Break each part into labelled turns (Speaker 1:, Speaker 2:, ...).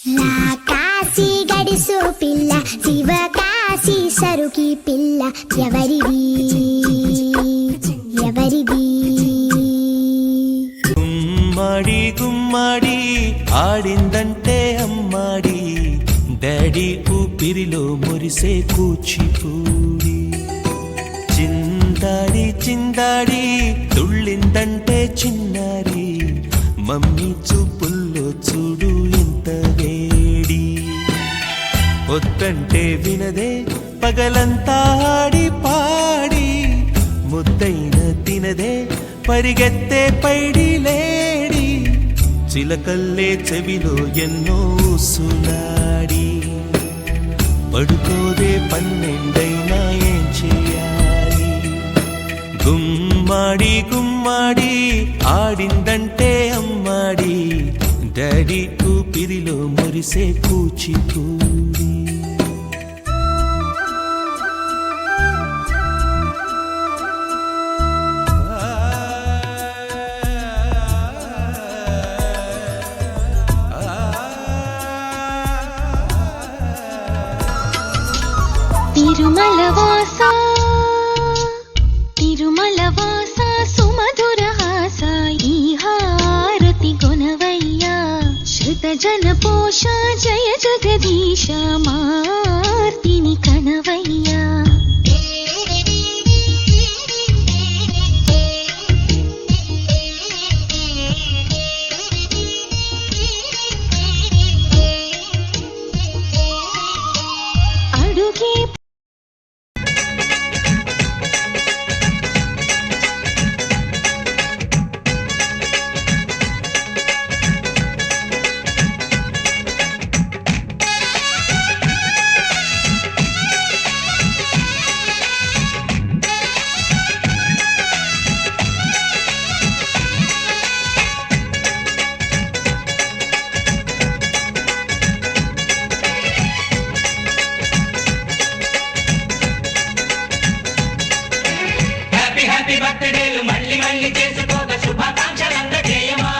Speaker 1: కాశీ గడిసు పిల్ల శివకాశి సరుకి పిల్ల ఎవరిది ఎవరిది?
Speaker 2: గుమ్మాడి గుమ్మాడి ఆడిందంటే అమ్మాడి డాడీ ఊపిరిలో మురిసే కూచిపూడి. చిందాడి చిందాడి తుళ్ళిందంటే చిన్నారి మమ్మీ చూపుల్లో చూడు ఎంత వేడి. వద్దంటే వినదే పగలంతా ఆడి పాడి ముద్దైన తినదే పరిగెత్తే పైడి లేడి. చిలకల్లే చెవిలో ఎన్నో సులాడి పడుకోదే పన్నెండైనా ఏం చేయాలి? గుమ్మాడి గుమ్మాడి ఆడిందంటే అమ్మాడి డాడీ ఊపిరిలో మురిసే కూచిపూడి.
Speaker 3: తిరుమలవాస తిరుమలవాస సుమధురహాస ఈ హారతి గొనవయ్యా. శృతజన పోష జయ జగదీశ మార్తిని కనవయ్యా. అడుగే
Speaker 4: హ్యాపీ బర్త్డేలు మళ్ళీ మళ్ళీ చేసుకోక శుభాకాంక్షలందజేయమా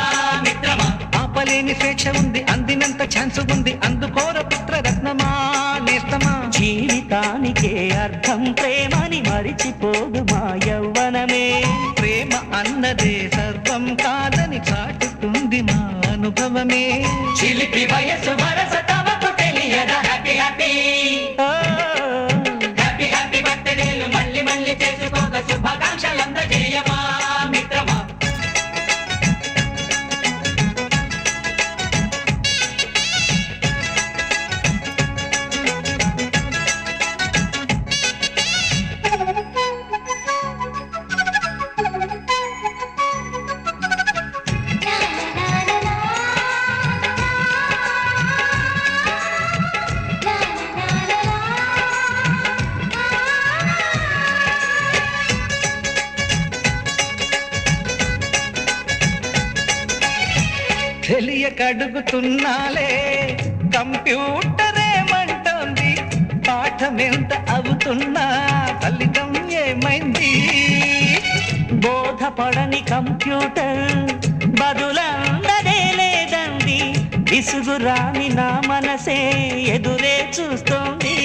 Speaker 4: మిత్రమా. ఆపలేని స్వేచ్ఛ ఉంది అందినంత ఛాన్స్ ఉంది అందుకోర పుత్రరత్నమా నేస్తమా. జీవితానికే అర్థం ప్రేమని మరిచిపోదు మా యవ్వనమే. ప్రేమ అన్నదే సర్వం కాదని చాటుతుంది మా అనుభవమే. చిలిపి వయసు వరస తమకు తెలియదా హ్యాపీ హ్యాపీ హ్యాపీ హ్యాపీ బర్త్డేలు మళ్ళీ మళ్ళీ చేసుకోక శుభాకాంక్షలందజేయమా మిత్రమా. తెలియకడుగుతున్నాలే కంప్యూటర్ ఏమంటోంది. పాఠం ఎంత అవుతున్నా ఫలితం ఏమైంది? బోధపడని కంప్యూటర్ బదులందదే లేదండి. విసుగురాని నా మనసే ఎదురే చూస్తోంది.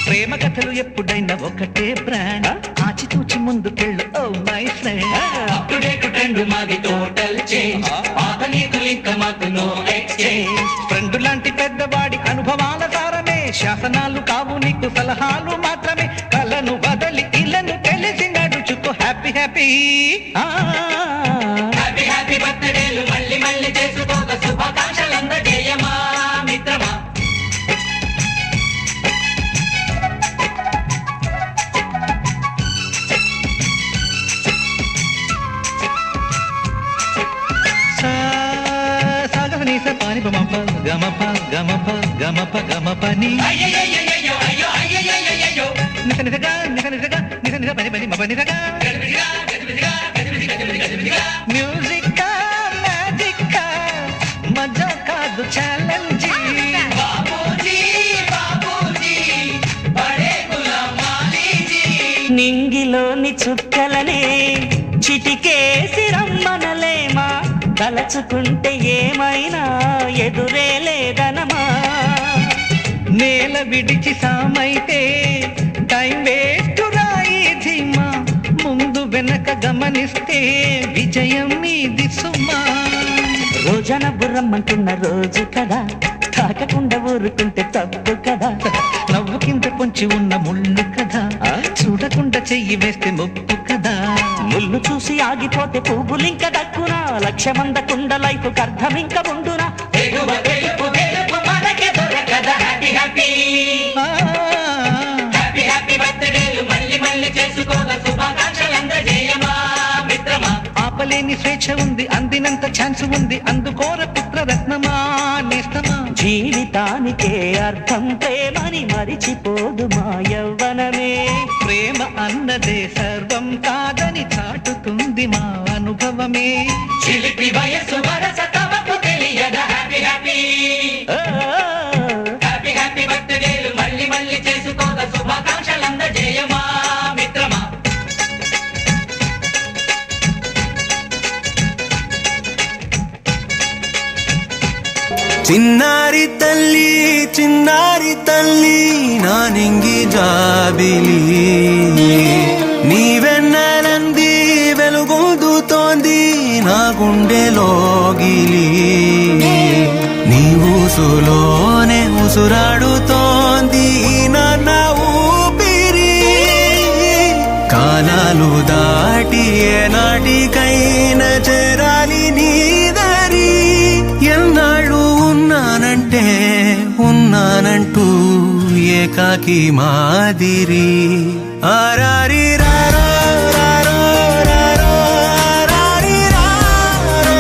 Speaker 4: ప్రేమ కథలు ఎప్పుడైనా ఒకటే బ్రాండ్ ఆచితూచి ముందుకెళ్ళు oh my friend. Up to date trend మాది టోటల్ చేంజ్. పాత నీతులు ఇంకా మాకు నో ఎక్స్చేంజ్. ఫ్రెండ్ లాంటి పెద్దవాడి అనుభవాల సారమే శాసనాలు కావు నీకు సలహాలు మాత్రమే. కలను బదలి ఇలను తెలిసి నడుచుకో హ్యాపీ హ్యాపీ హ్యాపీ హ్యాపీ బర్త్డేలు మళ్ళీ మళ్ళీ చేసుకోక శుభాకాంక్షలందజేయమా మిత్రమా. పాని పమప గమప గమప గమప గమపని నిస నిసగా నిస నిసగా నిస నిస పని పని మప నిసగా. మ్యూజిక్ మ్యాజిక్ మజా కాదు ఛాలెంజ్. నింగిలోని చుక్కలనే చిటికేసి రమ్మనలేమా. తలచుకుంటే ఏమైనా ఎదురే లేదన విడిచి సామైతే టైం వేస్ట్ రాయి ధీమా ముందు వెనక గమనిస్తే విజయం మీది సుమా రోజన బుర్రమ్మంటున్న రోజు కదా తాకకుండా ఊరుకుంటే తప్పు కదా నవ్వు కింద పొంచి ఉన్న ముళ్ళు కదా చూడకుండా చెయ్యి వేస్తే ముప్పు కదా ముళ్ళు చూసి ఆగిపోతే పువ్వులింక దక్కునా లక్ష్యమందకుండా లైఫ్ అర్థం ఇంకా ఉండునా ఆపలేని స్వేచ్ఛ ఉంది అందినంత ఛాన్స్ ఉంది అందుకోర పుత్ర రత్నమా నేస్తమా జీవితానికే అర్థం ప్రేమని మరిచిపోదు మా యవ్వనమే ప్రేమ అన్నదే సర్వం కాదని చాటుతుంది మా అనుభవమే చిలిపి వయసు వరస తమకు తెలియదా హ్యాపీ హ్యాపీ హ్యాపీ హ్యాపీ బర్త్డేలు మళ్ళీ మళ్ళీ చేసుకోగా శుభాకాంక్షలందజేయమా మిత్రమా
Speaker 2: చిన్నారి తల్లి నా నింగి జాబిలి నీవెన్నెలంది వెలుగొందుతోంది నా గుండెలోగిలి నీ ఊసులోనే ఉసురాడుతోంది నా ఊపిరి కాలాలు దాటి ఏనాటికైనా చేరాలి నీ దరి ఎన్నాళ్ళు ఉన్నానంటూ ఏకాకి మాదిరి ఆరారి రారో రారో రారో ఆరారి రారో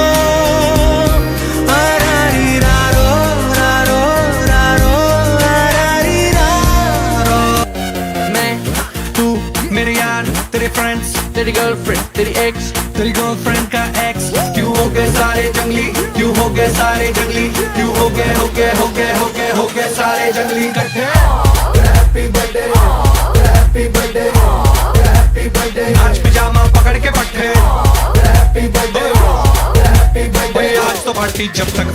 Speaker 2: ఆరారి రారో రారో రారో ఆరారి రారో
Speaker 5: मैं तू मेरे यार तेरे फ्रेंड्स तेरी गर्लफ्रेंड तेरी एक्स तेरी गर्लफ्रेंड का एक्स क्यों हो गए सारे जंगली क्यों हो गए सारे जंगली क्यों हो गए सारे जंगली इकट्ठे happy birthday happy birthday happy birthday आज पिजामा पकड़ के पट्टे हैप्पी बर्थडे आज तो पार्टी जब तक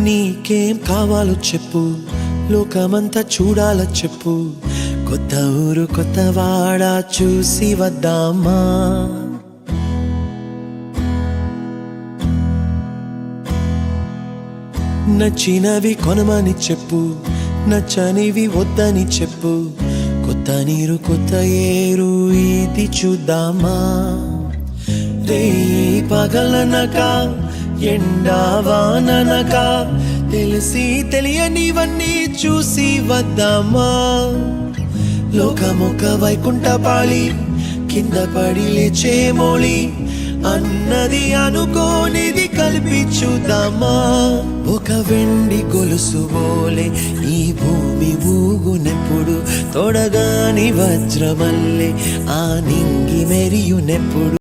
Speaker 2: నీకేం కావాలో చెప్పు లోకమంతా చూడాలో చెప్పు కొత్త ఊరు కొత్త వాడ చూసి వద్దామా నచ్చినవి కొనమని చెప్పు నచ్చనివి వద్దని చెప్పు కొత్త నీరు కొత్త ఏరు ఇది చూద్దామా రే పగలనక ఎండావాననక తెలిసి తెలియనివన్నీ చూసి వద్దామా లోకమొక్క వైకుంఠపాళి కింద పడి లేచే మోళి అన్నది అనుకోనిది కలిపి చూద్దామా ఒక వెండి గొలుసు బోలే ఈ భూమి ఊగునెప్పుడు తొడగాని వజ్రమల్లే ఆ నింగి మెరియునెప్పుడు